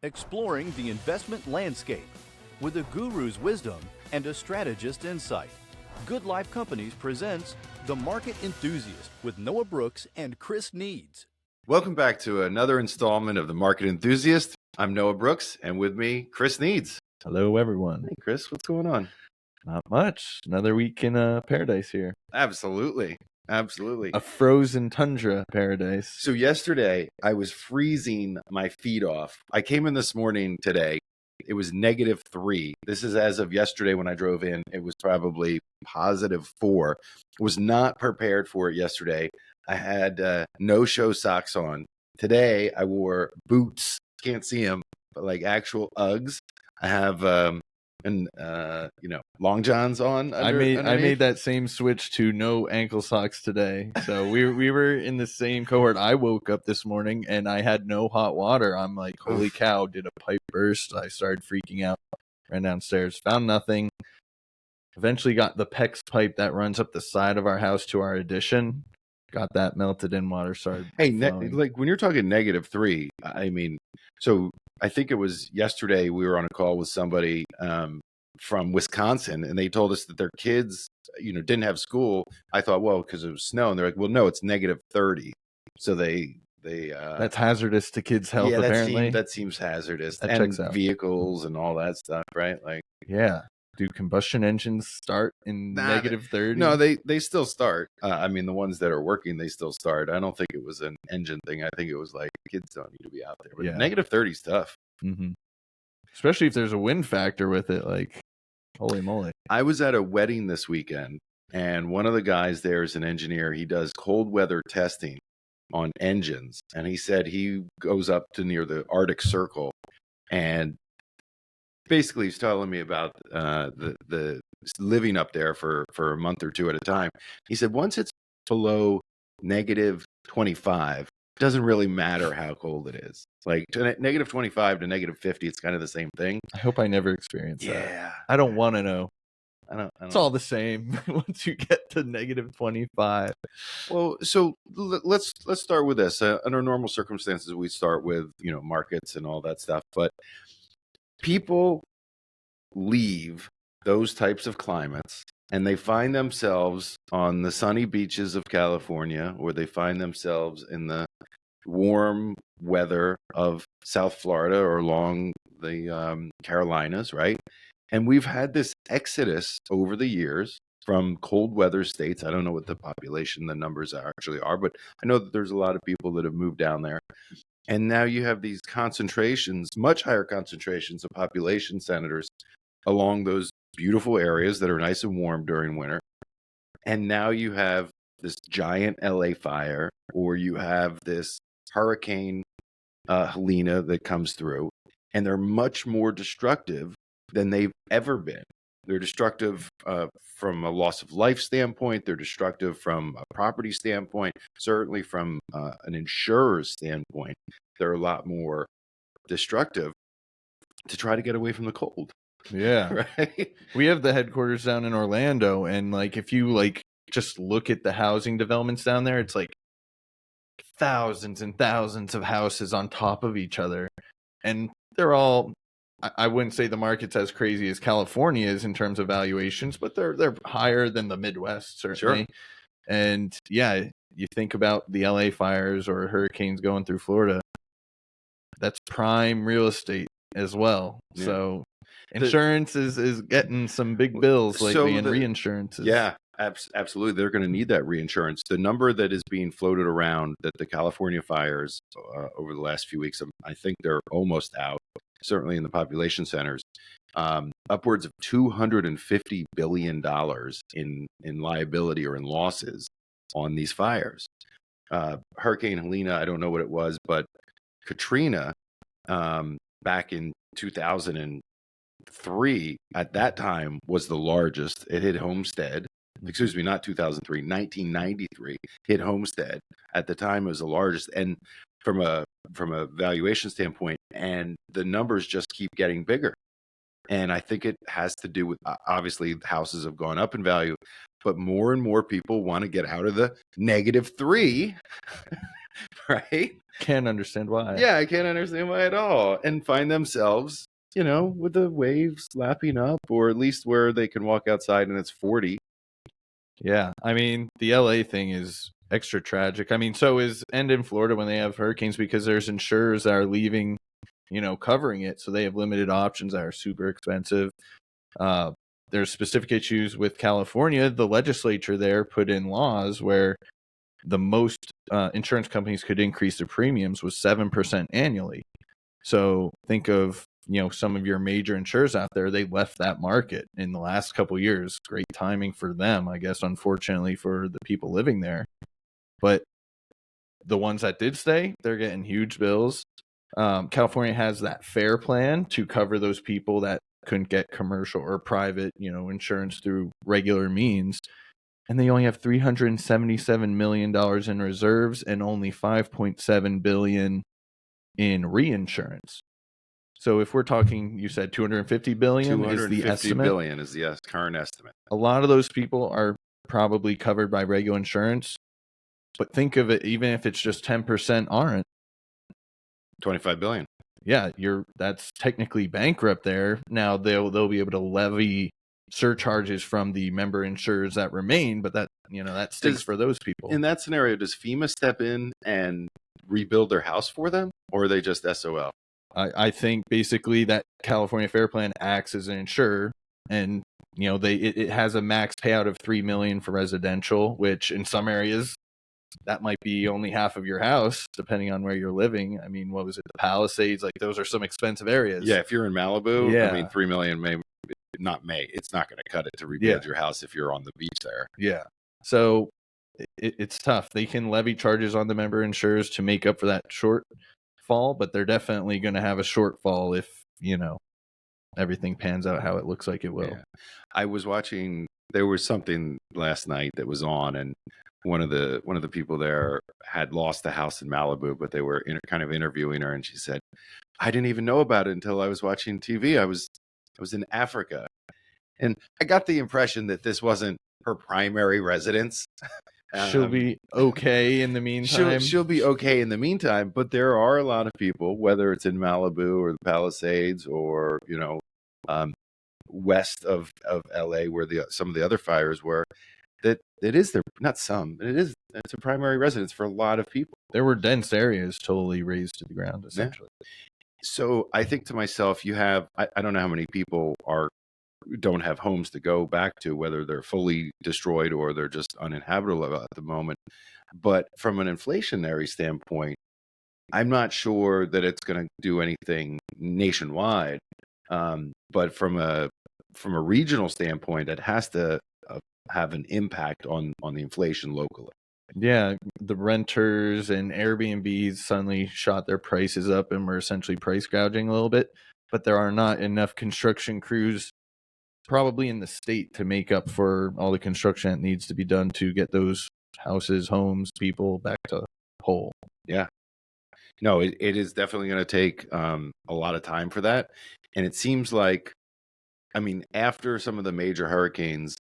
exploring the investment landscape with a guru's wisdom and a strategist's insight. Good Life Companies presents The Market Enthusiast with Noah Brooks and Chris Needs. Welcome back to another installment of The Market Enthusiast. I'm Noah Brooks, and with me, Chris Needs. Hello, everyone. Hey, Chris, what's going on? Not much. Another week in paradise here. Absolutely. A frozen tundra paradise. So yesterday, I was freezing my feet off. I came in this morning today. It was -3. This is as of yesterday when I drove in. It was probably +4. Was not prepared for it yesterday. I had no-show socks on. Today, I wore boots. Can't see them, but like actual Uggs. I have long johns on. I made that same switch to no ankle socks today. So we were in the same cohort. I woke up this morning and I had no hot water. I'm like, holy cow! Did a pipe burst? I started freaking out. Ran downstairs, found nothing. Eventually got the PEX pipe that runs up the side of our house to our addition. Got that melted in water. Started. Hey, like when you're talking -3, I mean, so I think it was yesterday we were on a call with somebody from Wisconsin, and they told us that their kids, didn't have school. I thought, well, because it was snow, and they're like, well, no, it's -30. So they that's hazardous to kids' health. Yeah, apparently, that seems hazardous. That and checks out. Vehicles and all that stuff, right? Like, yeah. Do combustion engines start in -30? No, they still start. I mean, the ones that are working, they still start. I don't think it was an engine thing. I think it was like kids don't need to be out there. But Yeah. -30 is tough. Mm-hmm. Especially if there's a wind factor with it. Like, holy moly. I was at a wedding this weekend, and one of the guys there is an engineer. He does cold weather testing on engines, and he said he goes up to near the Arctic Circle, and basically he's telling me about the living up there for a month or two at a time. He said once it's below -25, it doesn't really matter how cold it is. Like -25 to -50, it's kind of the same thing. I hope I never experience that. Yeah, I don't want to know. I don't. It's all the same once you get to -25. Well, so let's start with this. Under normal circumstances, we start with markets and all that stuff, but people leave those types of climates and they find themselves on the sunny beaches of California, or they find themselves in the warm weather of South Florida or along the Carolinas, right? And we've had this exodus over the years from cold weather states. I don't know what the population, the numbers actually are, but I know that there's a lot of people that have moved down there. And now you have these concentrations, much higher concentrations of population centers along those beautiful areas that are nice and warm during winter. And now you have this giant LA fire, or you have this hurricane Helena that comes through, and they're much more destructive than they've ever been. They're destructive from a loss of life standpoint. They're destructive from a property standpoint. Certainly from an insurer's standpoint, they're a lot more destructive to try to get away from the cold. Yeah. Right? We have the headquarters down in Orlando, and like if you just look at the housing developments down there, it's like thousands and thousands of houses on top of each other. And they're all, I wouldn't say the market's as crazy as California is in terms of valuations, but they're higher than the Midwest, certainly. Sure. And yeah, you think about the LA fires or hurricanes going through Florida, that's prime real estate as well. Yeah. So insurance is getting some big bills lately, and reinsurance. Yeah, absolutely. They're going to need that reinsurance. The number that is being floated around that the California fires over the last few weeks, I think they're almost out, certainly in the population centers, upwards of $250 billion in liability or in losses on these fires. Hurricane Helena, I don't know what it was, but Katrina back in 2003 at that time was the largest. It hit Homestead. Excuse me, not 2003, 1993 hit Homestead. At the time it was the largest, and from a valuation standpoint, and the numbers just keep getting bigger. And I think it has to do with, obviously houses have gone up in value, but more and more people want to get out of the -3 right? Can't understand why. Yeah, I can't understand why at all. And find themselves, with the waves lapping up, or at least where they can walk outside and it's 40. Yeah. I mean, the LA thing is extra tragic. I mean, so is and in Florida when they have hurricanes because there's insurers that are leaving, covering it. So they have limited options that are super expensive. There's specific issues with California. The legislature there put in laws where the most insurance companies could increase their premiums was 7% annually. So think of some of your major insurers out there. They left that market in the last couple of years. Great timing for them, I guess. Unfortunately for the people living there, but the ones that did stay, they're getting huge bills. California has that FAIR plan to cover those people that couldn't get commercial or private, insurance through regular means. And they only have $377 million in reserves and only $5.7 billion in reinsurance. So if we're talking, you said 250 billion is the 250 estimate. billion is the current estimate. A lot of those people are probably covered by regular insurance. But think of it, even if it's just 10% aren't. 25 billion. Yeah, that's technically bankrupt there. Now they'll be able to levy surcharges from the member insurers that remain, but that that stinks for those people. In that scenario, does FEMA step in and rebuild their house for them, or are they just SOL? I think basically that California Fair Plan acts as an insurer, and it has a max payout of $3 million for residential, which in some areas that might be only half of your house, depending on where you're living. I mean, what was it, the Palisades? Like those are some expensive areas. Yeah, if you're in Malibu, Yeah. I mean, $3 million it's not going to cut it to rebuild your house if you're on the beach there. Yeah. So it's tough. They can levy charges on the member insurers to make up for that shortfall, but they're definitely going to have a shortfall if, everything pans out how it looks like it will. Yeah. I was watching, there was something last night that was on, and one of the people there had lost a house in Malibu, but they were kind of interviewing her, and she said, I didn't even know about it until I was watching TV. I was in Africa, and I got the impression that this wasn't her primary residence. She'll be okay in the meantime. She'll be okay in the meantime, but there are a lot of people, whether it's in Malibu or the Palisades or west of LA where some of the other fires were, that it is it's a primary residence for a lot of people. There were dense areas totally razed to the ground, essentially. Yeah. So I think to myself, you have, I don't know how many people don't have homes to go back to, whether they're fully destroyed or they're just uninhabitable at the moment. But from an inflationary standpoint, I'm not sure that it's going to do anything nationwide. But from a regional standpoint, it has to have an impact on the inflation locally. Yeah, the renters and Airbnbs suddenly shot their prices up and were essentially price gouging a little bit. But there are not enough construction crews probably in the state to make up for all the construction that needs to be done to get those houses, homes, people back to whole. Yeah. No, it is definitely going to take a lot of time for that. And it seems like, I mean, after some of the major hurricanes,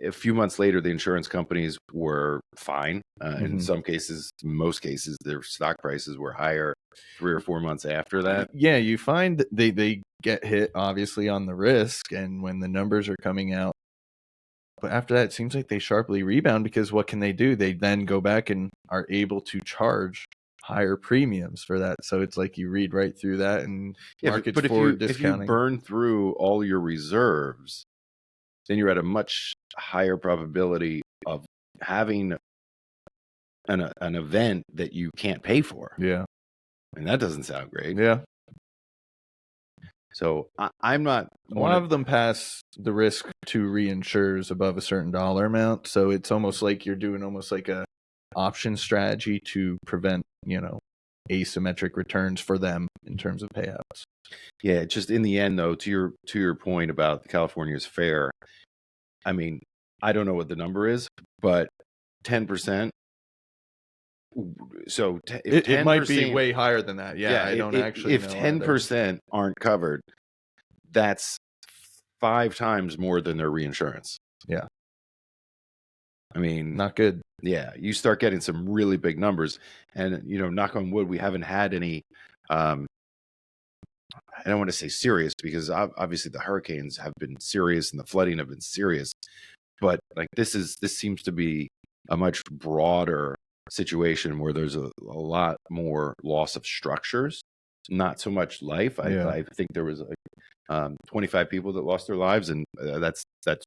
a few months later, the insurance companies were fine. In some cases, most cases, their stock prices were higher 3 or 4 months after that. Yeah, you find that they get hit, obviously, on the risk and when the numbers are coming out. But after that, it seems like they sharply rebound because what can they do? They then go back and are able to charge higher premiums for that. So it's like you read right through that and markets forward discounting. If you burn through all your reserves, then you're at a much higher probability of having an event that you can't pay for. Yeah. And that doesn't sound great. Yeah. So I'm not. A lot of them pass the risk to reinsurers above a certain dollar amount. So it's almost like you're doing almost like a option strategy to prevent, asymmetric returns for them in terms of payouts. Yeah, just in the end, though, to your point about California's fair, I mean, I don't know what the number is, but 10%. So it might be way higher than that. Yeah, I don't actually if know. If 10% aren't covered, that's 5 times more than their reinsurance. Yeah. I mean, Not good. yeah, you start getting some really big numbers, and knock on wood, we haven't had any. I don't want to say serious, because obviously the hurricanes have been serious and the flooding have been serious, but like this seems to be a much broader situation where there's a lot more loss of structures, not so much life. Yeah. I think there was like 25 people that lost their lives, and that's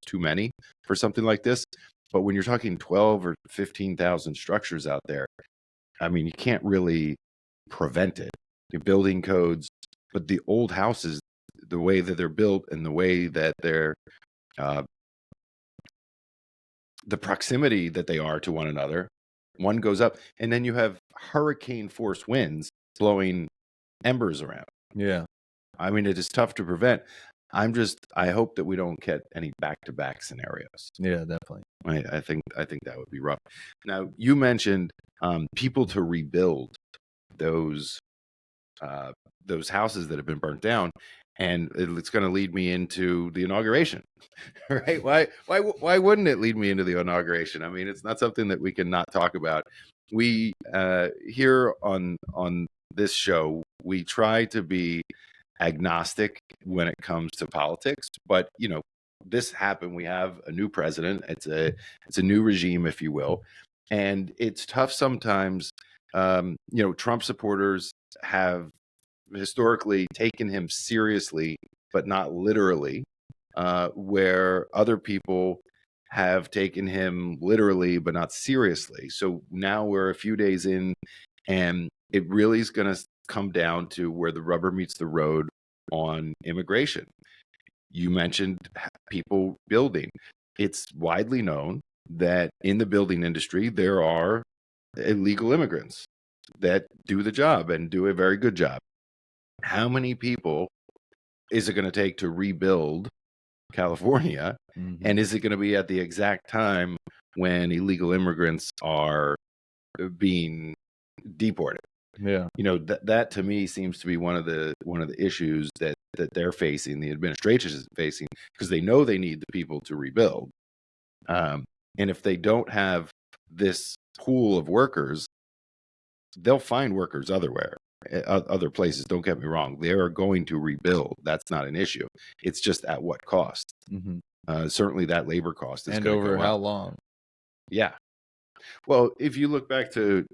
too many for something like this. But when you're talking 12 or 15,000 structures out there, I mean, you can't really prevent it. The building codes, but the old houses, the way that they're built and the way that they're, uh, the proximity that they are to one another, one goes up, and then you have hurricane force winds blowing embers around. Yeah. I mean, it is tough to prevent. I hope that we don't get any back-to-back scenarios. Yeah, definitely. I think that would be rough. Now, you mentioned people to rebuild those houses that have been burnt down, and it's going to lead me into the inauguration, right? Why wouldn't it lead me into the inauguration? I mean, it's not something that we can not talk about. We here on this show, we try to be agnostic when it comes to politics, but this happened. We have a new president. It's a new regime, if you will, and it's tough sometimes. Trump supporters have historically taken him seriously, but not literally, where other people have taken him literally, but not seriously. So now we're a few days in, and it really is going to come down to where the rubber meets the road on immigration. You mentioned people building. It's widely known that in the building industry, there are illegal immigrants that do the job and do a very good job. How many people is it going to take to rebuild California? Mhm. And is it going to be at the exact time when illegal immigrants are being deported? Yeah. That to me seems to be one of the issues that they're facing, the administration is facing, because they know they need the people to rebuild. And if they don't have this pool of workers, they'll find workers other places. Don't get me wrong. They are going to rebuild. That's not an issue. It's just at what cost? Mhm. Certainly that labor cost is And going to over go how up. long? Yeah. Well, if you look back to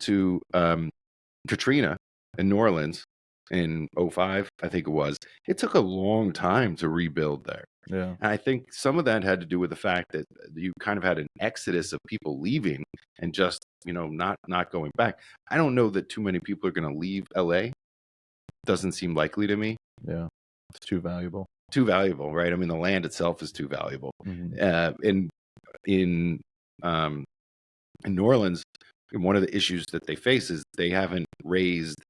Katrina in New Orleans in 05, I think it was, it took a long time to rebuild there. Yeah. And I think some of that had to do with the fact that you kind of had an exodus of people leaving and just, not going back. I don't know that too many people are going to leave LA. Doesn't seem likely to me. Yeah. It's too valuable. Too valuable, right? I mean, the land itself is too valuable. Mhm. In New Orleans, one of the issues that they face is they haven't raised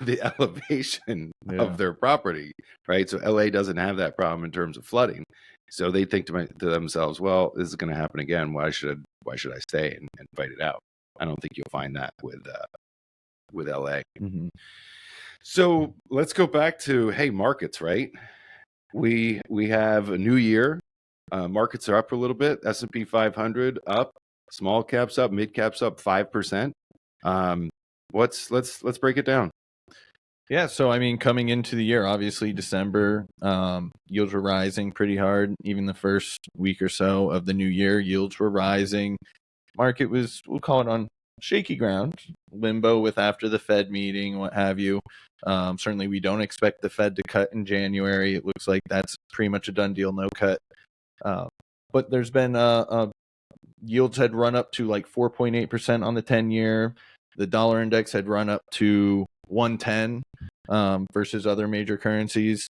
the elevation Yeah. of their property, right? So LA doesn't have that problem in terms of flooding. So they think to themselves, well, this is going to happen again. Why should I stay and fight it out? I don't think you'll find that with LA. Mhm. So let's go back to markets, right? We have a new year. Markets are up a little bit. S&P 500 up, small caps up, mid caps up 5%. Let's break it down. Yeah, so I mean, coming into the year, obviously December, yields were rising pretty hard. Even the first week or so of the new year, yields were rising. Market was, we'll call it, on shaky ground, limbo with after the Fed meeting, what have you. Certainly, we don't expect the Fed to cut in January. It looks like that's pretty much a done deal, no cut. But there's been yields had run up to like 4.8% on the 10-year. The dollar index had run up to 110 versus other major currencies.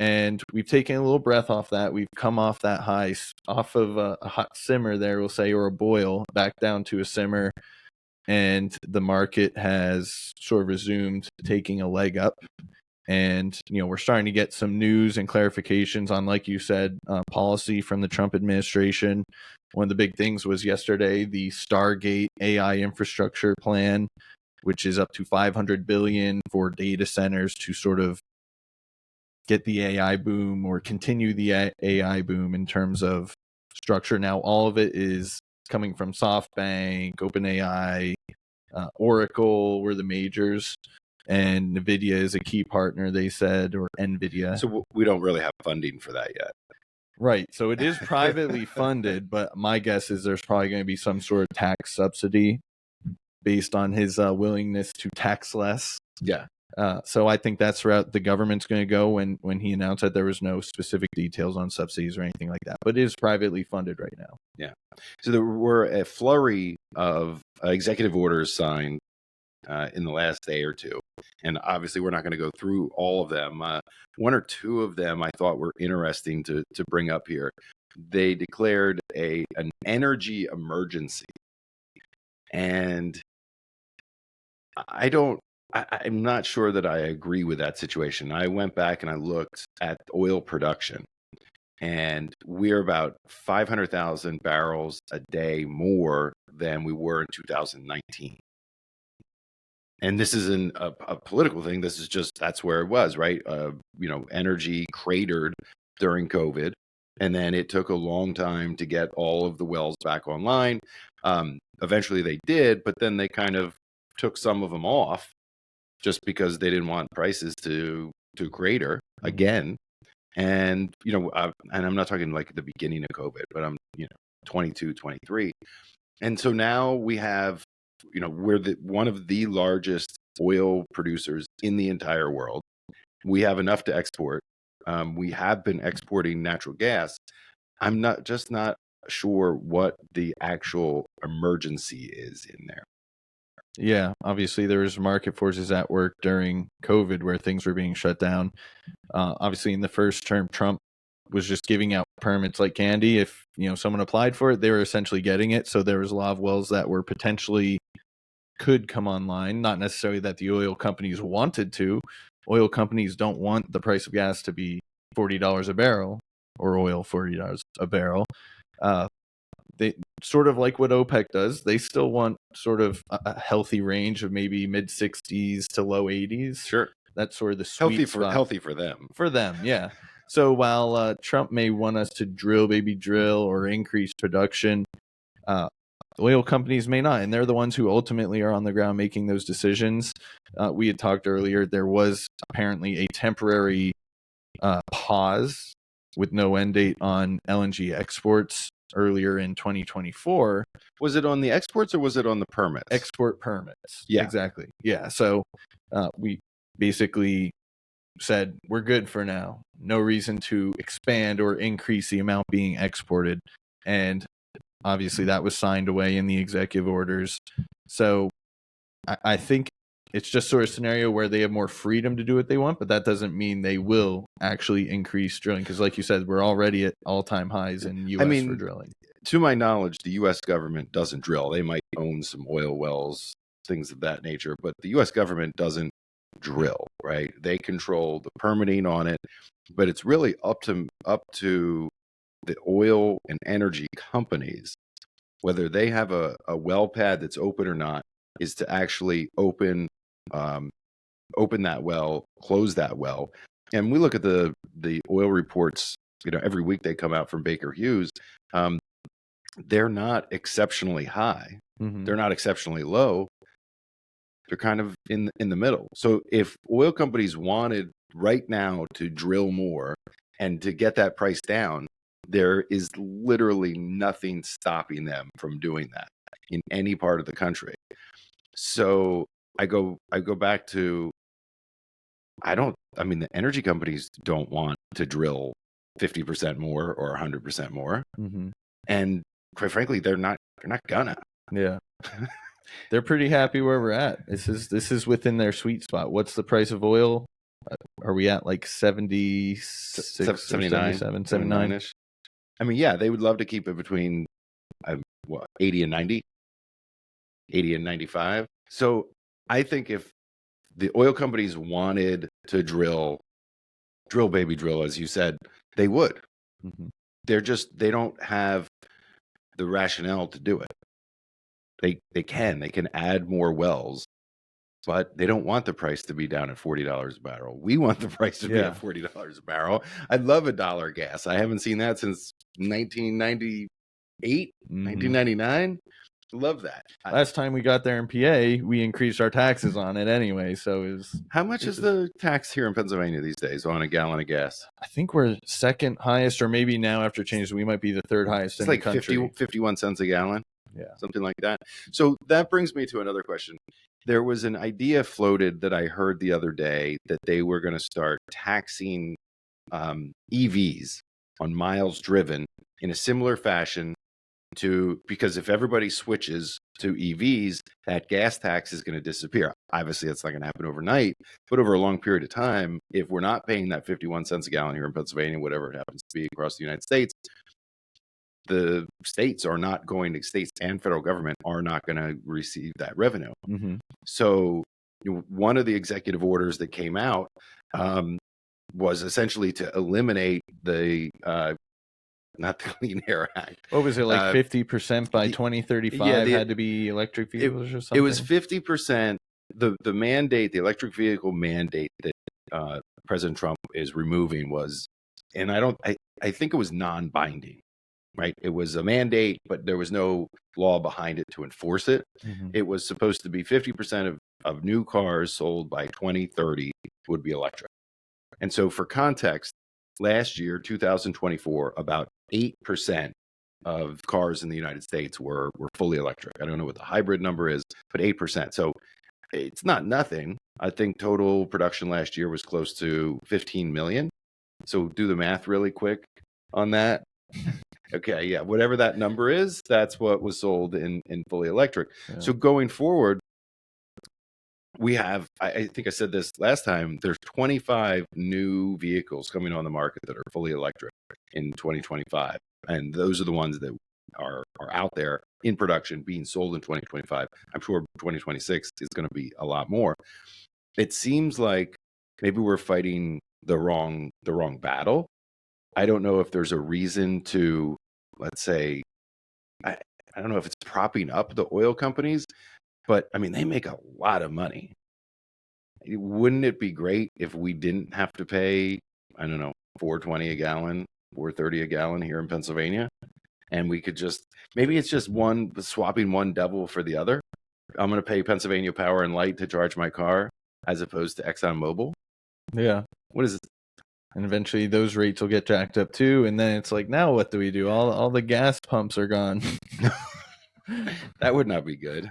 And we've taken a little breath off that. We've come off that high, off of a hot simmer there, we'll say, or a boil, back down to a simmer. And the market has sort of resumed taking a leg up. And, we're starting to get some news and clarifications on, like you said, policy from the Trump administration. One of the big things was yesterday, the Stargate AI infrastructure plan, which is up to $500 billion for data centers to sort of get the AI boom or continue the AI boom in terms of structure. Now, all of it is coming from SoftBank, OpenAI, Oracle were the majors, and NVIDIA is a key partner, they said, or NVIDIA. So we don't really have funding for that yet. Right. So it is privately funded, but my guess is there's probably going to be some sort of tax subsidy based on his willingness to tax less. Yeah. So I think that's the route the government's going to go when he announced that there was no specific details on subsidies or anything like that. But it is privately funded right now. Yeah. So there were a flurry of executive orders signed in the last day or two. And obviously, we're not going to go through all of them. One or two of them I thought were interesting to bring up here. They declared an energy emergency. And I'm not sure that I agree with that situation. I went back and I looked at oil production, and we're about 500,000 barrels a day more than we were in 2019. And this isn't a political thing. This is just, that's where it was, right? Energy cratered during COVID, and then it took a long time to get all of the wells back online. Eventually they did, but then they kind of took some of them off just because they didn't want prices to crater again. And, and I'm not talking like the beginning of COVID, but I'm, 22, 23. And so now we have, we're one of the largest oil producers in the entire world. We have enough to export. We have been exporting natural gas. I'm not sure what the actual emergency is in there. Yeah, obviously there was market forces at work during COVID where things were being shut down. Obviously, in the first term, Trump was just giving out permits like candy. If someone applied for it, they were essentially getting it. So there was a lot of wells that were potentially could come online. Not necessarily that the oil companies wanted to. Oil companies don't want the price of gas to be $40 a barrel, or oil $40 a barrel. They sort of like what OPEC does. They still want sort of a healthy range of maybe mid 60s to low 80s. Sure, that's sort of the sweet spot. Healthy for them. For them, yeah. So while Trump may want us to drill or increase production, oil companies may not, and they're the ones who ultimately are on the ground making those decisions. We had talked earlier. There was apparently a temporary pause with no end date on LNG exports earlier in 2024. Was it on the exports or was it on the permits? Export permits. Yeah, exactly. Yeah. So we basically said we're good for now. No reason to expand or increase the amount being exported. And obviously that was signed away in the executive orders. So I think it's just sort of a scenario where they have more freedom to do what they want, but that doesn't mean they will actually increase drilling. Because like you said, we're already at all-time highs in U.S. for drilling. To my knowledge, the U.S. government doesn't drill. They might own some oil wells, things of that nature, but the U.S. government doesn't drill, right? They control the permitting on it, but it's really up to the oil and energy companies, whether they have a well pad that's open or not, is to actually open that well, close that well. And we look at the oil reports, every week they come out from Baker Hughes. They're not exceptionally high. Mm-hmm. They're not exceptionally low. They're kind of in the middle. So if oil companies wanted right now to drill more and to get that price down, there is literally nothing stopping them from doing that in any part of the country. So I go back to, the energy companies don't want to drill 50% more or 100% more. Mm-hmm. And quite frankly, they're not gonna. Yeah. They're pretty happy where we're at. This is within their sweet spot. What's the price of oil? Are we at like 76, 79, 79-ish? Yeah, they would love to keep it between 80 and 90, 80 and 95. So I think if the oil companies wanted to drill, as you said, they would. Mm-hmm. They don't have the rationale to do it. They can add more wells, but they don't want the price to be down at $40 a barrel. We want the price to be at $40 a barrel. I'd love $1 gas. I haven't seen that since 1998, Mhm. 1999. Love that. Last time we got there in PA, we increased our taxes on it anyway. So it was, How much is the tax here in Pennsylvania these days on a gallon of gas? I think we're second highest, or maybe now after changes, we might be the third highest It's in like the country. 51 cents a gallon. Yeah. Something like that. So that brings me to another question. There was an idea floated that I heard the other day that they were going to start taxing EVs on miles driven in a similar fashion because if everybody switches to EVs, that gas tax is going to disappear. Obviously, that's not going to happen overnight, but over a long period of time, if we're not paying that 51 cents a gallon here in Pennsylvania, whatever it happens to be across the United States, the states and federal government are not going to receive that revenue. Mm-hmm. So one of the executive orders that came out was essentially to eliminate the not the Clean Air Act. What was it, like 50% by 2035 had to be electric vehicles or something? It was 50%. The mandate, the electric vehicle mandate that President Trump is removing was, and I think it was non-binding. Right. It was a mandate, but there was no law behind it to enforce it. Mm-hmm. It was supposed to be 50% of new cars sold by 2030 would be electric. And so for context, last year, 2024, about 8% of cars in the United States were fully electric. I don't know what the hybrid number is, but 8%. So it's not nothing. I think total production last year was close to 15 million. So do the math really quick on that. Okay, yeah, whatever that number is, that's what was sold in fully electric. Yeah. So going forward, we have, I think I said this last time, there's 25 new vehicles coming on the market that are fully electric in 2025. And those are the ones that are out there in production being sold in 2025. I'm sure 2026 is going to be a lot more. It seems like maybe we're fighting the wrong battle. I don't know if there's a reason to, let's say, I don't know if it's propping up the oil companies, but I mean, they make a lot of money. Wouldn't it be great if we didn't have to pay, I don't know, $4.20 a gallon, $4.30 a gallon here in Pennsylvania? And we could just, maybe it's just swapping one devil for the other. I'm going to pay Pennsylvania Power and Light to charge my car as opposed to ExxonMobil. Yeah. What is it? And eventually those rates will get jacked up too. And then it's like, now what do we do? All the gas pumps are gone. That would not be good.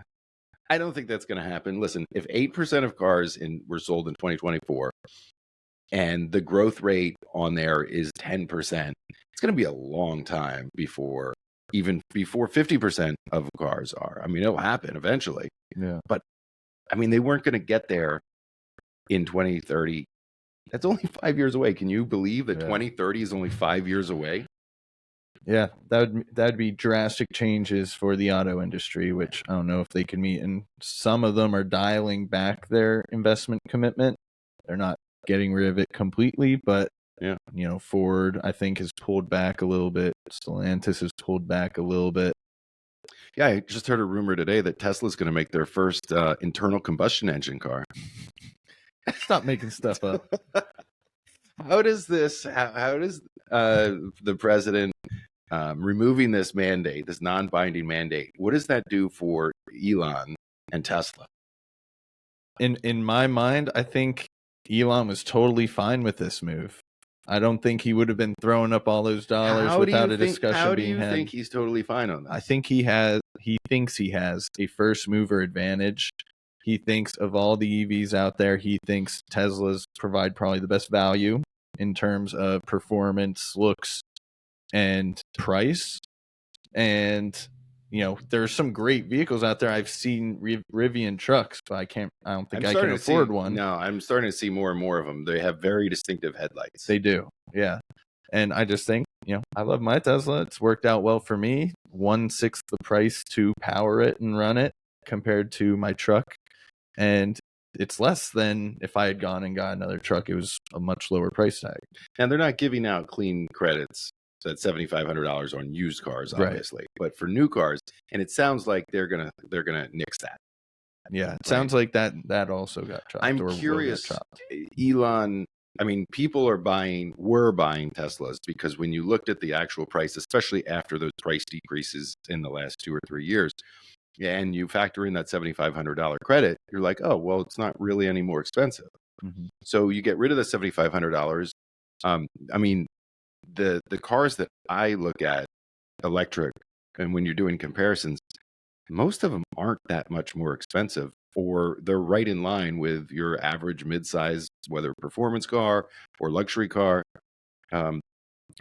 I don't think that's going to happen. Listen, if 8% of cars were sold in 2024 and the growth rate on there is 10%, it's going to be a long time before 50% of cars are. I mean, it'll happen eventually. Yeah. But I mean, they weren't going to get there in 2030. That's only 5 years away. Can you believe that 2030 is only 5 years away? Yeah, that'd be drastic changes for the auto industry, which I don't know if they can meet. And some of them are dialing back their investment commitment. They're not getting rid of it completely, but yeah, Ford, I think, has pulled back a little bit. Stellantis has pulled back a little bit. Yeah, I just heard a rumor today that Tesla's going to make their first internal combustion engine car. Stop making stuff up. How does the president removing this mandate, this non-binding mandate, what does that do for Elon and Tesla? In my mind, I think Elon was totally fine with this move. I don't think he would have been throwing up all those dollars without a discussion being had. How do you think he's totally fine on that? I think he thinks he has a first mover advantage. He thinks of all the EVs out there, he thinks Teslas provide probably the best value in terms of performance, looks, and price. And there's some great vehicles out there. I've seen Rivian trucks, but I don't think I can afford one. No, I'm starting to see more and more of them. They have very distinctive headlights. They do. Yeah. And I just think, I love my Tesla. It's worked out well for me. 1/6 the price to power it and run it compared to my truck. And it's less than if I had gone and got another truck. It was a much lower price tag. And they're not giving out clean credits. So that's $7,500 on used cars, obviously. Right. But for new cars, and it sounds like they're gonna nix that. Yeah, it sounds like that also got chopped. I'm curious. Elon I mean, people were buying Teslas because when you looked at the actual price, especially after those price decreases in the last 2 or 3 years, and you factor in that $7,500 credit, you're like, oh, well, it's not really any more expensive. Mhm. So you get rid of the $7,500. I mean, the cars that I look at electric, and when you're doing comparisons, most of them aren't that much more expensive, or they're right in line with your average midsize, whether performance car or luxury car. Um,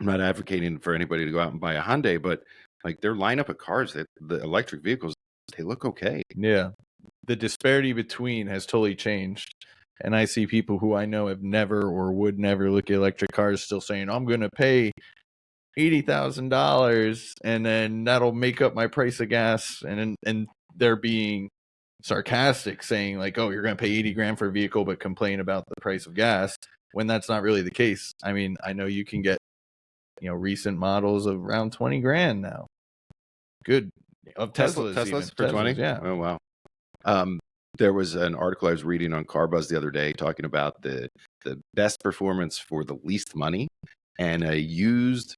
I'm not advocating for anybody to go out and buy a Hyundai, but like their lineup of cars, the electric vehicles, they look okay. Yeah. The disparity between has totally changed. And I see people who I know have never or would never look at electric cars still saying, I'm going to pay $80,000 and then that'll make up my price of gas. And they're being sarcastic saying like, oh, you're going to pay 80 grand for a vehicle, but complain about the price of gas when that's not really the case. I mean, I know you can get, recent models of around 20 grand now. Good. Of Teslas even. For 20? Yeah. Oh, wow. There was an article I was reading on CarBuzz the other day talking about the best performance for the least money, and a used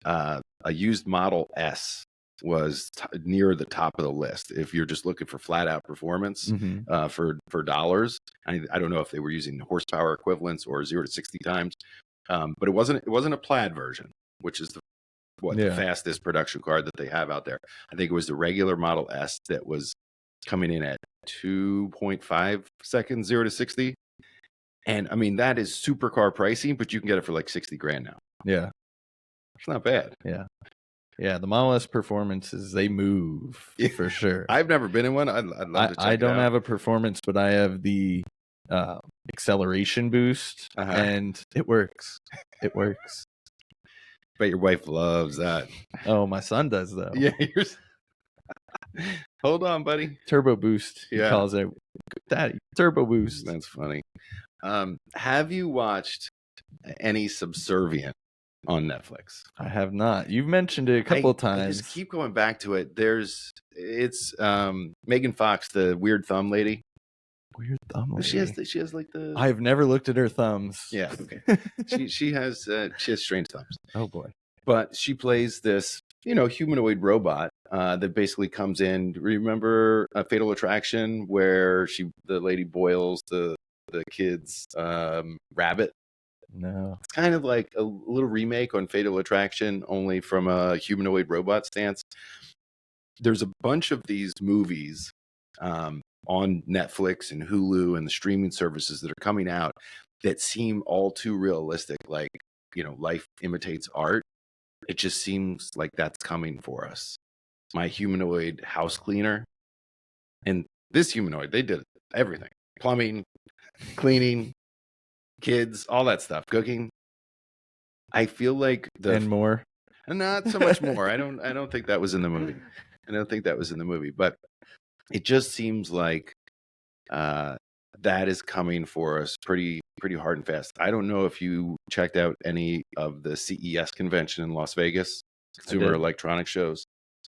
Model S was near the top of the list. If you're just looking for flat out performance for dollars, I don't know if they were using horsepower equivalents or 0 to 60 times, but it wasn't a plaid version, which is the fastest production car that they have out there. I think it was the regular Model S that was coming in at 2.5 seconds, 0 to 60. And I mean, that is supercar pricing, but you can get it for like 60 grand now. Yeah. It's not bad. Yeah. Yeah. The Model S performances, they move for sure. I've never been in one. I'd love to check it out. I don't have a performance, but I have the acceleration boost, and it works. It works. But your wife loves that. Oh, my son does though. Yeah. Hold on, buddy. Turbo boost. He calls it. Daddy, turbo boost. That's funny. Have you watched any Subservient on Netflix? I have not. You've mentioned it a couple times. I just keep going back to it. It's Megan Fox, the weird thumb lady. Weird thumb lady. She has like the. I've never looked at her thumbs. Yeah. Okay. she has strange thumbs. Oh boy. But she plays this, humanoid robot that basically comes in. Remember a Fatal Attraction where the lady boils the kid's rabbit? No. It's kind of like a little remake on Fatal Attraction, only from a humanoid robot stance. There's a bunch of these movies on Netflix and Hulu and the streaming services that are coming out that seem all too realistic. Like, life imitates art. It just seems like that's coming for us. My humanoid house cleaner. And this humanoid, they did everything. Plumbing, cleaning, kids, all that stuff, cooking. I feel like and more. Not so much more. I don't think that was in the movie. But it just seems like that is coming for us pretty hard and fast. I don't know if you checked out any of the CES convention in Las Vegas, Consumer Electronics shows.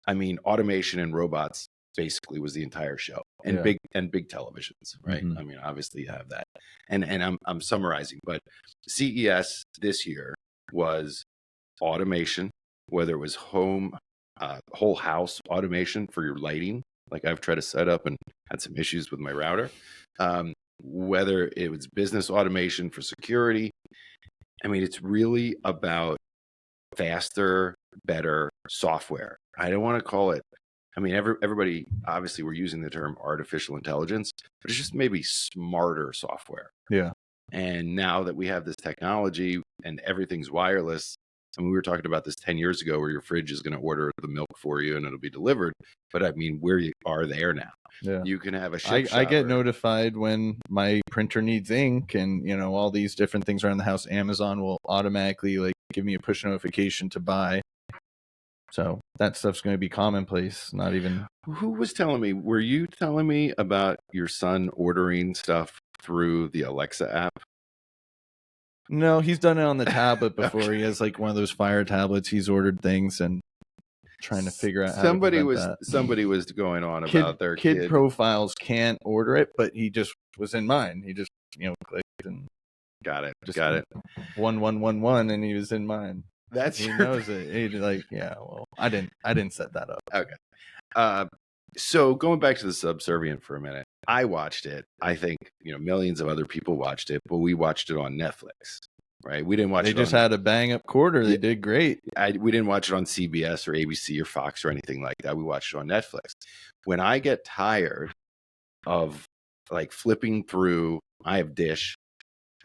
I mean, automation and robots basically was the entire show, and big televisions, right? I mean, obviously you have that, and I'm summarizing, but CES this year was automation, whether it was whole house automation for your lighting, like I've tried to set up and had some issues with my router, whether it was business automation for security. I mean, it's really about faster, better software. I don't want to call it, I mean, everybody, obviously we're using the term artificial intelligence, but it's just maybe smarter software. Yeah. And now that we have this technology and everything's wireless, I mean, we were talking about this 10 years ago where your fridge is going to order the milk for you and it'll be delivered. But I mean, we are there now. Yeah. You can have a I get notified when my printer needs ink and, all these different things around the house. Amazon will automatically give me a push notification to buy. So that stuff's going to be commonplace. Not even. Who was telling me? Were you telling me about your son ordering stuff through the Alexa app? No, he's done it on the tablet before. Okay. He has one of those Fire tablets. He's ordered things and trying to figure out how somebody to was that. Somebody was going on about their kid profiles can't order it, but he just was in mine. He just clicked and Got it. Just Got it. 1111, and he was in mine. That's He your knows it. He like, yeah. Well, I didn't set that up. Okay. So going back to the Subservient for a minute, I watched it. I think millions of other people watched it, but we watched it on Netflix, right? We didn't watch They it. just on, had a bang up quarter. They Yeah. did great. we didn't watch it on CBS or ABC or Fox or anything like that. We watched it on Netflix. When I get tired of like flipping through, I have Dish.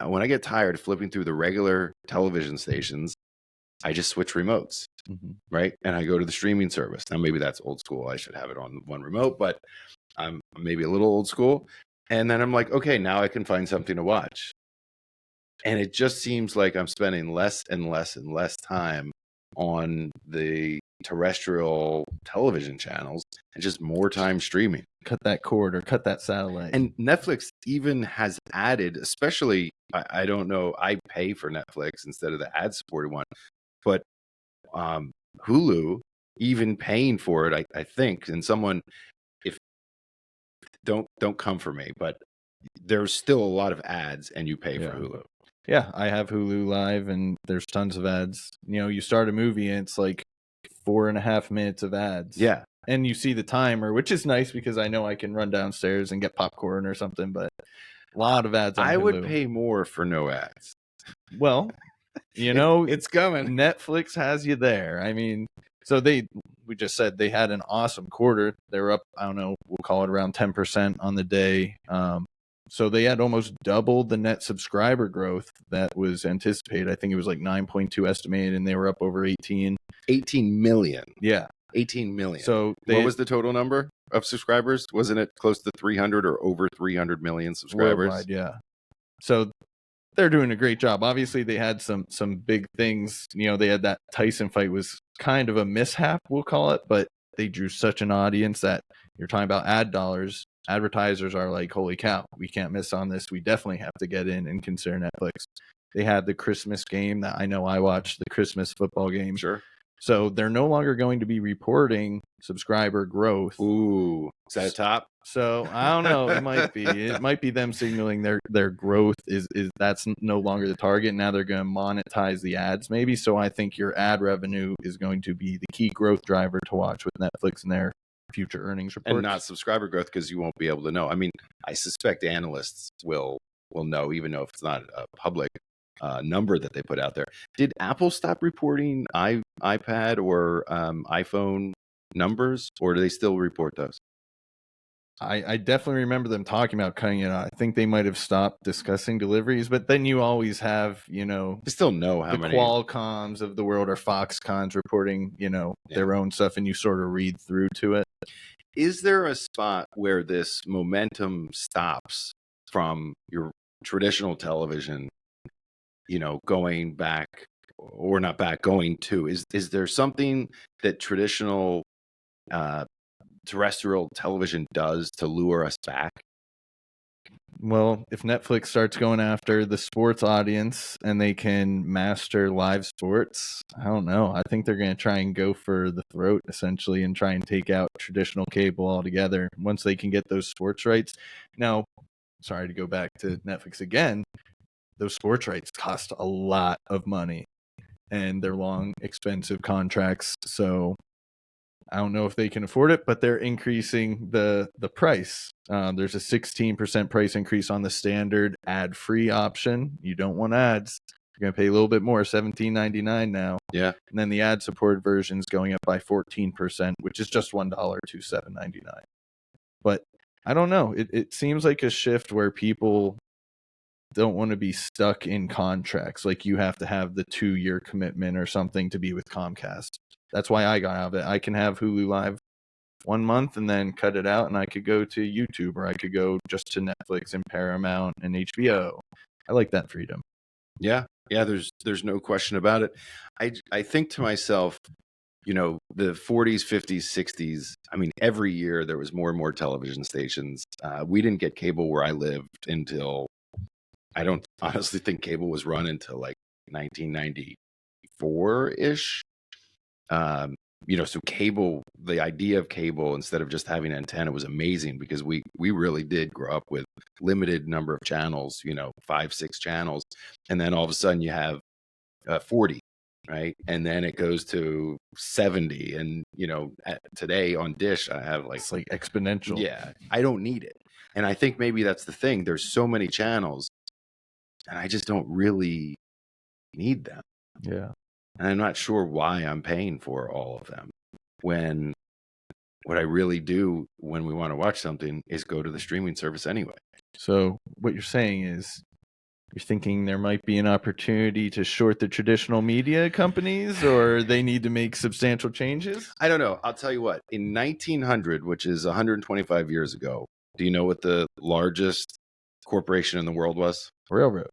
When I get tired of flipping through the regular television stations, I just switch remotes, right? And I go to the streaming service. Now, maybe that's old school. I should have it on one remote, but I'm maybe a little old school. And then I'm like, okay, now I can find something to watch. And it just seems like I'm spending less and less and less time on the terrestrial television channels and just more time streaming. Cut that cord or cut that satellite. And Netflix even has added, especially, I don't know, I pay for Netflix instead of the ad-supported one, but Hulu, even paying for it, I think, and someone, if don't come for me, but there's still a lot of ads, and you pay for Hulu. Yeah, I have Hulu Live, and there's tons of ads. You start a movie, and it's like 4.5 minutes of ads. Yeah. And you see the timer, which is nice because I know I can run downstairs and get popcorn or something, but a lot of ads on I Hulu. would pay more for no ads. Well, it's coming. Netflix has you there. I mean, so we just said they had an awesome quarter. They were up, I don't know, we'll call it around 10% on the day. So they had almost doubled the net subscriber growth that was anticipated. I think it was like 9.2 estimated, and they were up over 18 million. Yeah. 18 million. So what was the total number of subscribers? Wasn't it close to 300 or over 300 million subscribers? Worldwide, yeah. So they're doing a great job. Obviously, they had some big things. They had that Tyson fight was kind of a mishap, we'll call it, but they drew such an audience that you're talking about ad dollars. Advertisers are like, holy cow, we can't miss on this. We definitely have to get in and consider Netflix. They had the Christmas game that I know I watched, the Christmas football game. Sure. So they're no longer going to be reporting subscriber growth. Ooh, is that a top? So I don't know. It might be. It might be them signaling their growth is that's no longer the target. Now they're going to monetize the ads, maybe. So I think your ad revenue is going to be the key growth driver to watch with Netflix and their future earnings reports, and not subscriber growth, because you won't be able to know. I mean, I suspect analysts will know, even though if it's not a public number that they put out there. Did Apple stop reporting iPad or iPhone numbers, or do they still report those? I definitely remember them talking about cutting it out. I think they might have stopped discussing deliveries, but then you always have, you still know how many Qualcomms of the world or Foxconns reporting, their own stuff, and you sort of read through to it. Is there a spot where this momentum stops from your traditional television, going back, or not back, going to? Is there something that traditional terrestrial television does to lure us back? Well, if Netflix starts going after the sports audience and they can master live sports, I don't know. I think they're going to try and go for the throat, essentially, and try and take out traditional cable altogether once they can get those sports rights. Now, sorry to go back to Netflix again, those sports rights cost a lot of money, and they're long, expensive contracts. So I don't know if they can afford it, but they're increasing the price. There's a 16% price increase on the standard ad-free option. You don't want ads. You're going to pay a little bit more, $17.99 now. Yeah. And then the ad-supported version is going up by 14%, which is just $1 to $7.99. But I don't know. It seems like a shift where people don't want to be stuck in contracts. Like you have to have the 2-year commitment or something to be with Comcast. That's why I got out of it. I can have Hulu Live 1 month and then cut it out, and I could go to YouTube, or I could go just to Netflix and Paramount and HBO. I like that freedom. Yeah. There's no question about it. I think to myself, the 40s, 50s, 60s. I mean, every year there was more and more television stations. We didn't get cable where I lived until, I don't honestly think cable was run until like 1994-ish. so cable, the idea of cable instead of just having an antenna was amazing because we really did grow up with limited number of channels, 5, 6 channels. And then all of a sudden you have 40, right? And then it goes to 70. And, today on Dish, I have It's like exponential. yeah, I don't need it. And I think maybe that's the thing. There's so many channels and I just don't really need them. Yeah. And I'm not sure why I'm paying for all of them when what I really do when we want to watch something is go to the streaming service anyway. So what you're saying is you're thinking there might be an opportunity to short the traditional media companies, or they need to make substantial changes? I don't know. I'll tell you what. In 1900, which is 125 years ago, do you know what the largest corporation in the world was? Railroad.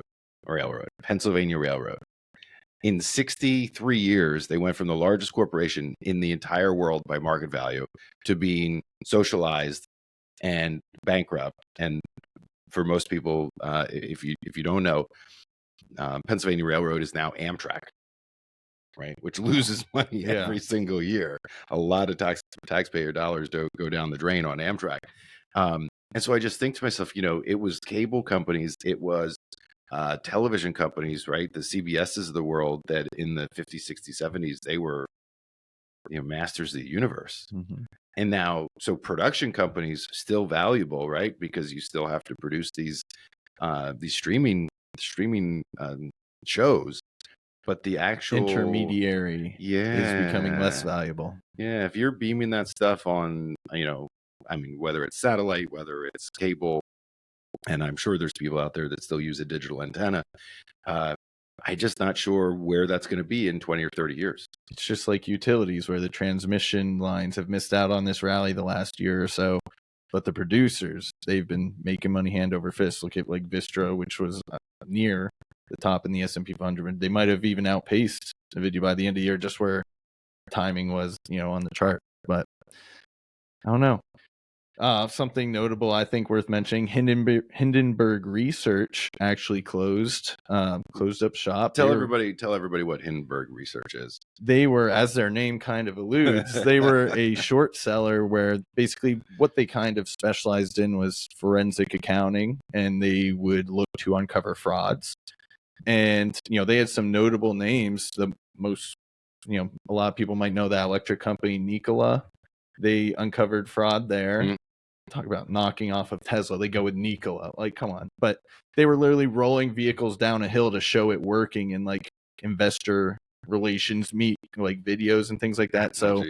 Pennsylvania Railroad. In 63 years, they went from the largest corporation in the entire world by market value to being socialized and bankrupt. And for most people, if you don't know, Pennsylvania Railroad is now Amtrak, right? Which loses money every single year. A lot of taxpayer dollars go down the drain on Amtrak. And so I just think to myself, it was cable companies, it was television companies, right? The CBSs of the world that in the 50s, 60s, 70s, they were, masters of the universe. Mm-hmm. And now, so production companies still valuable, right? Because you still have to produce these streaming shows, but the actual intermediary is becoming less valuable. Yeah, if you're beaming that stuff on, whether it's satellite, whether it's cable, and I'm sure there's people out there that still use a digital antenna. I'm just not sure where that's going to be in 20 or 30 years. It's just like utilities where the transmission lines have missed out on this rally the last year or so. But the producers, they've been making money hand over fist. Look at like Vistra, which was near the top in the S&P 500. They might have even outpaced NVIDIA by the end of the year, just where timing was, on the chart. But I don't know. Something notable, I think, worth mentioning: Hindenburg Research actually closed up shop. Tell everybody what Hindenburg Research is. They were, as their name kind of alludes, they were a short seller where basically what they kind of specialized in was forensic accounting, and they would look to uncover frauds. And they had some notable names. The most, a lot of people might know that electric company Nikola. They uncovered fraud there. Mm-hmm. Talk about knocking off of Tesla. They go with Nikola. Like, come on. But they were literally rolling vehicles down a hill to show it working in like investor relations meet, like videos and things like that. So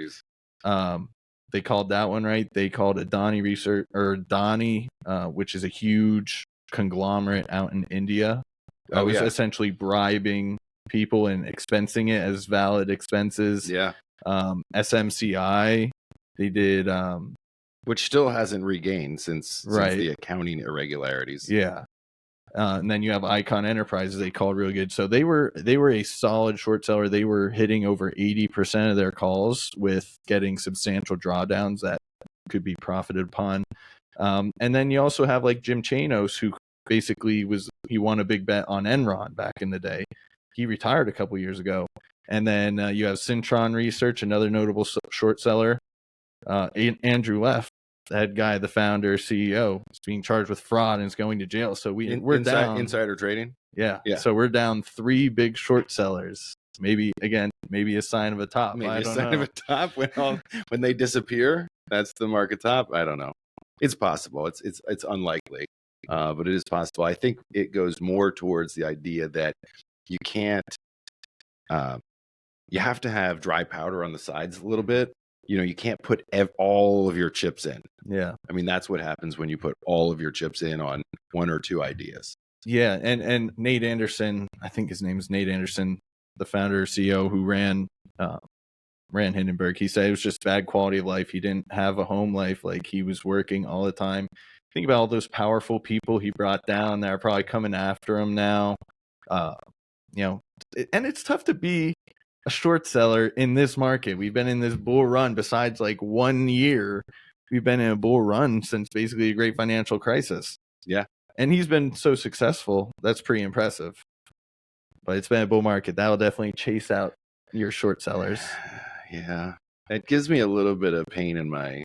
they called that one right. They called Adani Research, or Adani, which is a huge conglomerate out in India. That was essentially bribing people and expensing it as valid expenses. Yeah. SMCI, they did which still hasn't regained since the accounting irregularities. Yeah. And then you have Icon Enterprises, they called really good. So they were a solid short seller. They were hitting over 80% of their calls with getting substantial drawdowns that could be profited upon. And then you also have like Jim Chanos, who basically he won a big bet on Enron back in the day. He retired a couple years ago. And then you have Cintron Research, another notable short seller. Andrew Leff, the head guy, the founder, CEO, is being charged with fraud and is going to jail. So we're down insider trading. Yeah. So we're down 3 big short sellers. Maybe a sign of a top. Maybe a sign of a top when they disappear. That's the market top. I don't know. It's possible. It's unlikely, but it is possible. I think it goes more towards the idea that you can't. You have to have dry powder on the sides a little bit. You can't put all of your chips in. Yeah. I mean, that's what happens when you put all of your chips in on 1 or 2 ideas. Yeah. And Nate Anderson, I think his name is Nate Anderson, the founder CEO who ran Hindenburg. He said it was just bad quality of life. He didn't have a home life. Like, he was working all the time. Think about all those powerful people he brought down that are probably coming after him now. And it's tough to be a short seller in this market. We've been in this bull run. Besides like 1 year, we've been in a bull run since basically a great financial crisis. Yeah. And he's been so successful. That's pretty impressive. But it's been a bull market. That'll definitely chase out your short sellers. Yeah. It gives me a little bit of pain in my.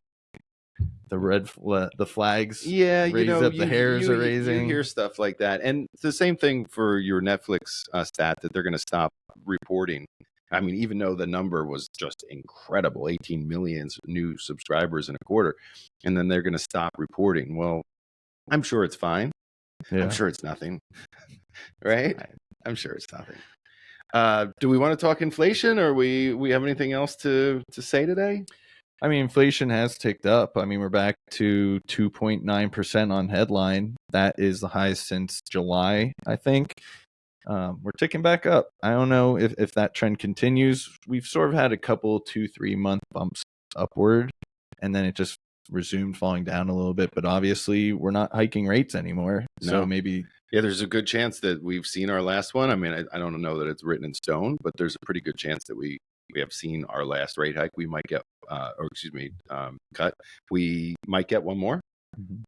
The flags Yeah, raise up, the hairs are you raising. hear stuff like that, and it's the same thing for your Netflix stat that they're going to stop reporting. I mean, even though the number was just incredible, 18 million new subscribers in a quarter, and then they're going to stop reporting. Well, I'm sure it's fine. Yeah. I'm sure it's nothing, right? Fine. I'm sure it's nothing. Do we want to talk inflation, or we have anything else to say today? I mean, inflation has ticked up. I mean, we're back to 2.9% on headline. That is the highest since July, I think. We're ticking back up. I don't know if that trend continues. We've sort of had a couple 2-3 month bumps upward, and then it just resumed falling down a little bit. But obviously, we're not hiking rates anymore. So No. maybe. Yeah, there's a good chance that we've seen our last one. I mean, I don't know that it's written in stone, but there's a pretty good chance that we have seen our last rate hike. We might get, cut. We might get one more,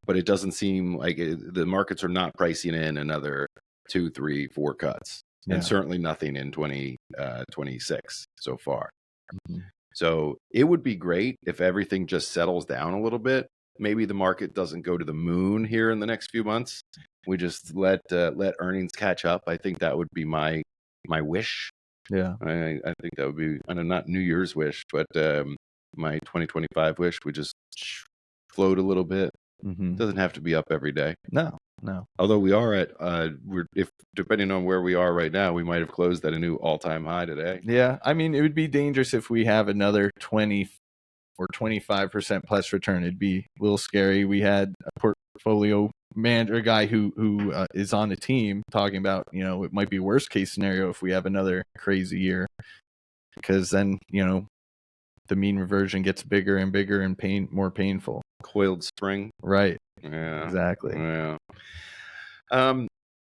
but it doesn't seem like the markets are not pricing in another 2, 3, 4 cuts, Yeah. and certainly nothing in 2026 so far. Mhm. So it would be great if everything just settles down a little bit. Maybe the market doesn't go to the moon here in the next few months. We just let earnings catch up. I think that would be my wish. Yeah. I think that would be, I know, not New Year's wish, but my 2025 wish would just float a little bit. Mhm. Doesn't have to be up every day. No. Although we are at if depending on where we are right now, we might have closed at a new all-time high today. Yeah. I mean, it would be dangerous if we have another 20 or 25% plus return. It'd be a little scary. We had a portfolio manager guy who is on the team talking about, it might be worst case scenario if we have another crazy year, because then, the mean reversion gets bigger and bigger and more painful. Coiled spring. Right. Yeah. Exactly. Yeah.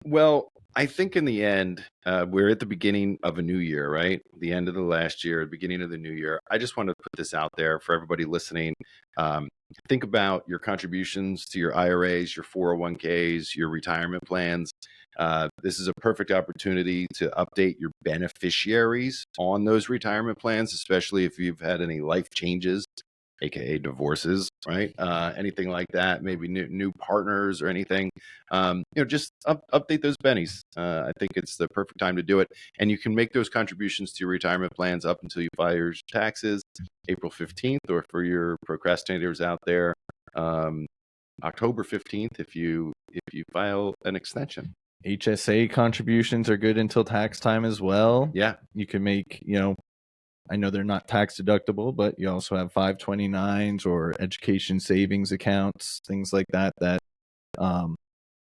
Well, I think in the end, we're at the beginning of a new year, right? The end of the last year, beginning of the new year. I just want to put this out there for everybody listening. Think about your contributions to your IRAs, your 401ks, your retirement plans. This is a perfect opportunity to update your beneficiaries on those retirement plans, especially if you've had any life changes, aka divorces, right? Anything like that, maybe new partners or anything. Just update those bennies. I think it's the perfect time to do it, and you can make those contributions to your retirement plans up until you file your taxes, April 15th, or for your procrastinators out there, October 15th, if you file an extension. HSA contributions are good until tax time as well. Yeah, you can make, I know they're not tax deductible, but you also have 529s or education savings accounts, things like that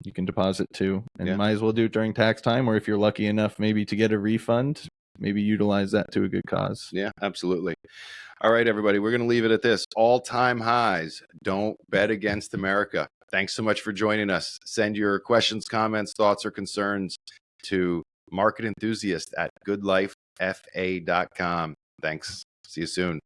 you can deposit to, and you might as well do it during tax time, or if you're lucky enough maybe to get a refund, maybe utilize that to a good cause. Yeah, absolutely. All right, everybody, we're going to leave it at this. All-time highs. Don't bet against America. Thanks so much for joining us. Send your questions, comments, thoughts, or concerns to Market Enthusiast at goodlifefa.com. Thanks. See you soon.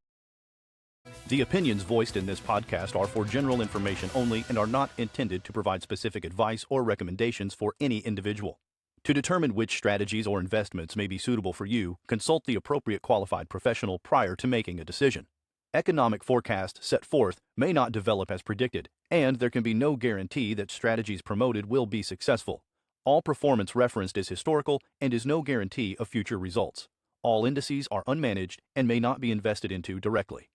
The opinions voiced in this podcast are for general information only and are not intended to provide specific advice or recommendations for any individual. To determine which strategies or investments may be suitable for you, consult the appropriate qualified professional prior to making a decision. Economic forecasts set forth may not develop as predicted, and there can be no guarantee that strategies promoted will be successful. All performance referenced is historical and is no guarantee of future results. All indices are unmanaged and may not be invested into directly.